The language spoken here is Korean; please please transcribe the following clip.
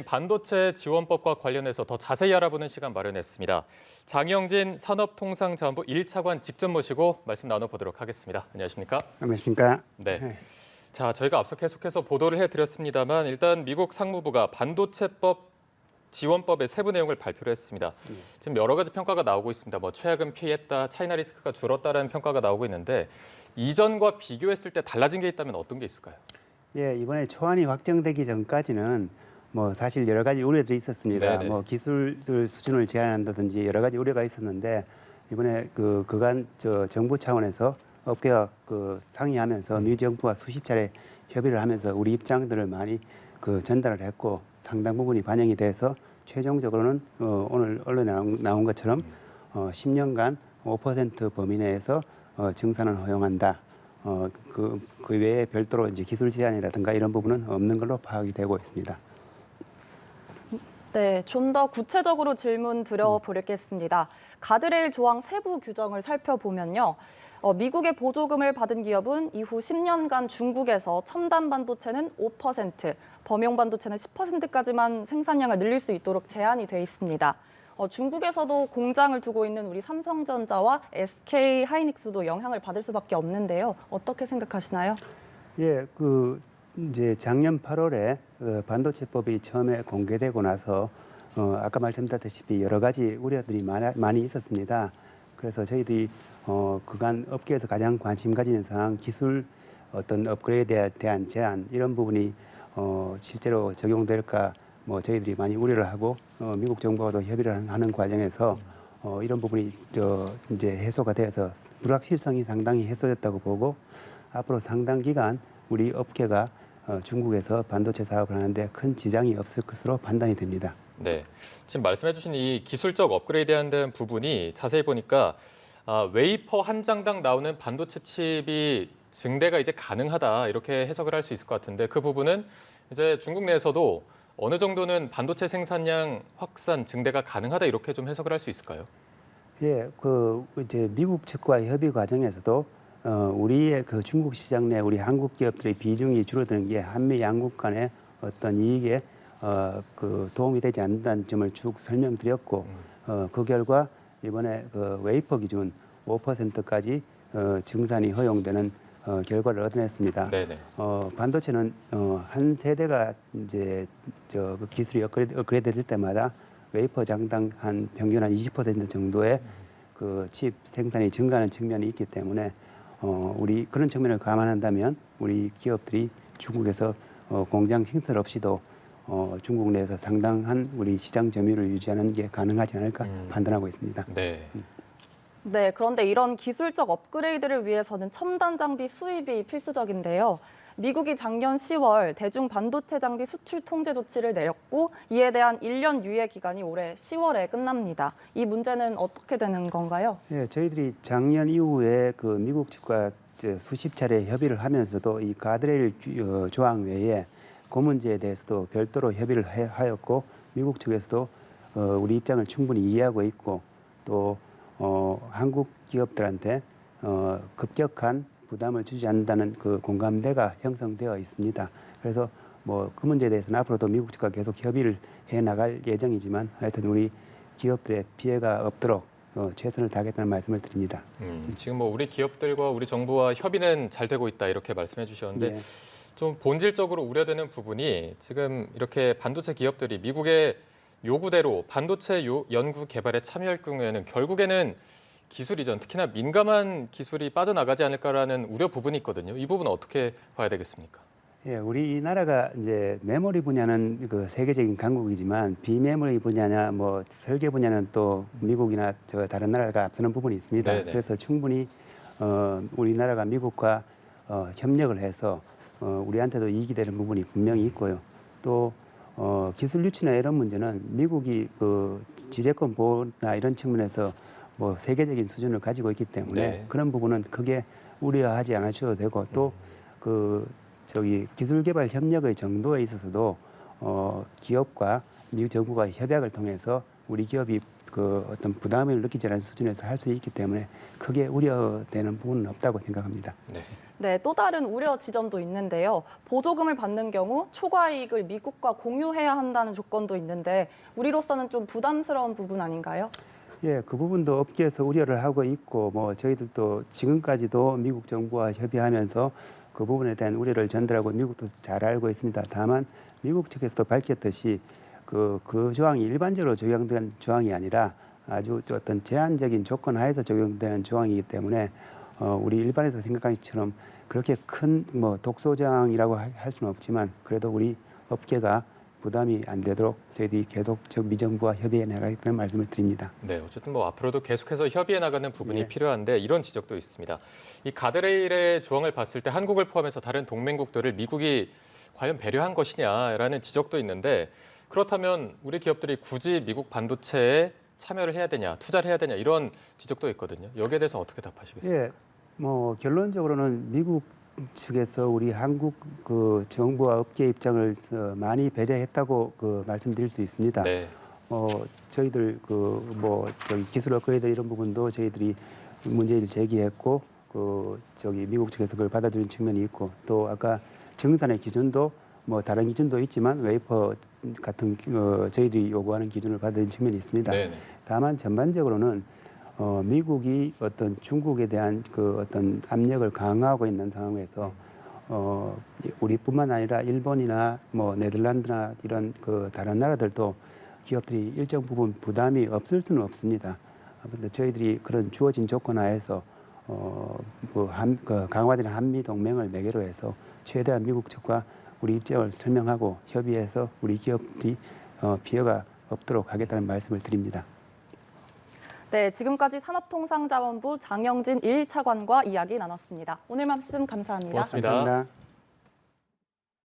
반도체 지원법과 관련해서 더 자세히 알아보는 시간 마련했습니다. 장영진 산업통상자원부 1차관 직접 모시고 말씀 나눠보도록 하겠습니다. 안녕하십니까? 안녕하십니까? 네. 자, 저희가 앞서 계속해서 보도를 해드렸습니다만 일단 미국 상무부가 반도체법 지원법의 세부 내용을 발표를 했습니다. 지금 여러 가지 평가가 나오고 있습니다. 뭐 최악은 피했다, 차이나 리스크가 줄었다라는 평가가 나오고 있는데 이전과 비교했을 때 달라진 게 있다면 어떤 게 있을까요? 예, 이번에 초안이 확정되기 전까지는 뭐 사실 여러 가지 우려들이 있었습니다. 네네. 뭐 기술들 수준을 제한한다든지 여러 가지 우려가 있었는데 이번에 그간 정부 차원에서 업계와 상의하면서 미 정부와 수십 차례 협의를 하면서 우리 입장들을 많이 전달을 했고 상당 부분이 반영이 돼서 최종적으로는 오늘 언론에 나온 것처럼 10년간 5% 범위 내에서 증산을 허용한다. 그 외에 별도로 이제 기술 제한이라든가 이런 부분은 없는 걸로 파악이 되고 있습니다. 네, 좀 더 구체적으로 질문 드려보겠습니다. 가드레일 조항 세부 규정을 살펴보면요. 미국의 보조금을 받은 기업은 이후 10년간 중국에서 첨단 반도체는 5%, 범용 반도체는 10%까지만 생산량을 늘릴 수 있도록 제한이 돼 있습니다. 중국에서도 공장을 두고 있는 우리 삼성전자와 SK 하이닉스도 영향을 받을 수밖에 없는데요. 어떻게 생각하시나요? 예, 이제 작년 8월에 반도체법이 처음에 공개되고 나서 아까 말씀드렸다시피 여러 가지 우려들이 많이 있었습니다. 그래서 저희들이 그간 업계에서 가장 관심 가지는 사항, 기술 어떤 업그레이드에 대한 제한 이런 부분이 실제로 적용될까 뭐 저희들이 많이 우려를 하고 미국 정부와도 협의를 하는 과정에서 이런 부분이 이제 해소가 되어서 불확실성이 상당히 해소됐다고 보고 앞으로 상당 기간 우리 업계가 중국에서 반도체 사업을 하는데 큰 지장이 없을 것으로 판단이 됩니다. 네, 지금 말씀해주신 이 기술적 업그레이드하는 부분이 자세히 보니까 웨이퍼 한 장당 나오는 반도체 칩이 증대가 이제 가능하다 이렇게 해석을 할 수 있을 것 같은데 그 부분은 이제 중국 내에서도 어느 정도는 반도체 생산량 확산 증대가 가능하다 이렇게 좀 해석을 할 수 있을까요? 예, 이제 미국 측과 협의 과정에서도 우리의 중국 시장 내 우리 한국 기업들의 비중이 줄어드는 게 한미 양국 간의 어떤 이익에 도움이 되지 않는다는 점을 쭉 설명드렸고 그 결과 이번에 웨이퍼 기준 5%까지 증산이 허용되는 결과를 얻어냈습니다. 네네. 반도체는 한 세대가 이제 기술이 업그레이드 될 때마다 웨이퍼 장당 한 평균 한 20% 정도의 칩 생산이 증가하는 측면이 있기 때문에 우리 그런 측면을 감안한다면 우리 기업들이 중국에서 공장 신설 없이도 중국 내에서 상당한 우리 시장 점유율을 유지하는 게 가능하지 않을까 판단하고 있습니다. 네. 네, 그런데 이런 기술적 업그레이드를 위해서는 첨단 장비 수입이 필수적인데요. 미국이 작년 10월 대중 반도체 장비 수출 통제 조치를 내렸고 이에 대한 1년 유예 기간이 올해 10월에 끝납니다. 이 문제는 어떻게 되는 건가요? 예, 저희들이 작년 이후에 미국 측과 수십 차례 협의를 하면서도 이 가드레일 조항 외에 그 문제에 대해서도 별도로 협의를 하였고 미국 측에서도 우리 입장을 충분히 이해하고 있고 또 한국 기업들한테 급격한 부담을 주지 않는다는 공감대가 형성되어 있습니다. 그래서 뭐 그 문제에 대해서는 앞으로도 미국 측과 계속 협의를 해 나갈 예정이지만 하여튼 우리 기업들의 피해가 없도록 최선을 다하겠다는 말씀을 드립니다. 지금 뭐 우리 기업들과 우리 정부와 협의는 잘 되고 있다 이렇게 말씀해 주셨는데 네. 좀 본질적으로 우려되는 부분이 지금 이렇게 반도체 기업들이 미국의 요구대로 반도체 연구 개발에 참여할 경우에는 결국에는 기술 이전, 특히나 민감한 기술이 빠져나가지 않을까라는 우려 부분이 있거든요. 이 부분은 어떻게 봐야 되겠습니까? 예, 우리나라가 이제 메모리 분야는 세계적인 강국이지만 비메모리 분야냐 뭐 설계 분야는 또 미국이나 다른 나라가 앞서는 부분이 있습니다. 네네. 그래서 충분히 우리나라가 미국과 협력을 해서 우리한테도 이익이 되는 부분이 분명히 있고요. 또 기술 유치나 이런 문제는 미국이 지재권 보호나 이런 측면에서 뭐 세계적인 수준을 가지고 있기 때문에 네. 그런 부분은 크게 우려하지 않으셔도 되고 또 기술 개발 협력의 정도에 있어서도 기업과 미국 정부가 협약을 통해서 우리 기업이 그 어떤 부담을 느끼지 않은 수준에서 할 수 있기 때문에 크게 우려되는 부분은 없다고 생각합니다. 네. 네, 또 다른 우려 지점도 있는데요. 보조금을 받는 경우 초과 이익을 미국과 공유해야 한다는 조건도 있는데 우리로서는 좀 부담스러운 부분 아닌가요? 예, 그 부분도 업계에서 우려를 하고 있고 뭐 저희들도 지금까지도 미국 정부와 협의하면서 그 부분에 대한 우려를 전달하고 미국도 잘 알고 있습니다. 다만 미국 측에서도 밝혔듯이 그 조항이 일반적으로 적용된 조항이 아니라 아주 어떤 제한적인 조건 하에서 적용되는 조항이기 때문에 우리 일반에서 생각하는 것처럼 그렇게 큰 뭐 독소조항이라고 할 수는 없지만 그래도 우리 업계가 부담이 안 되도록 저희들이 계속 미정부와 협의해 나가겠다는 말씀을 드립니다. 네, 어쨌든 뭐 앞으로도 계속해서 협의해 나가는 부분이 네. 필요한데 이런 지적도 있습니다. 이 가드레일의 조항을 봤을 때 한국을 포함해서 다른 동맹국들을 미국이 과연 배려한 것이냐라는 지적도 있는데 그렇다면 우리 기업들이 굳이 미국 반도체에 참여를 해야 되냐, 투자를 해야 되냐 이런 지적도 있거든요. 여기에 대해서 어떻게 답하시겠어요? 예, 뭐 결론적으로는 미국 측에서 우리 한국 그 정부와 업계 입장을 많이 배려했다고 그 말씀드릴 수 있습니다. 네. 저희들 그 뭐 저기 기술 업그레이드 이런 부분도 저희들이 문제를 제기했고 그 저기 미국 측에서 그걸 받아들인 측면이 있고 또 아까 정산의 기준도 뭐 다른 기준도 있지만 웨이퍼 같은 저희들이 요구하는 기준을 받아들인 측면이 있습니다. 네. 다만 전반적으로는 미국이 어떤 중국에 대한 그 어떤 압력을 강화하고 있는 상황에서 우리뿐만 아니라 일본이나 뭐 네덜란드나 이런 그 다른 나라들도 기업들이 일정 부분 부담이 없을 수는 없습니다. 그런데 저희들이 그런 주어진 조건 하에서 강화된 한미 동맹을 매개로 해서 최대한 미국 측과 우리 입장을 설명하고 협의해서 우리 기업들이 피해가 없도록 하겠다는 말씀을 드립니다. 네, 지금까지 산업통상자원부 장영진 1차관과 이야기 나눴습니다. 오늘 말씀 감사합니다. 고맙습니다. 감사합니다.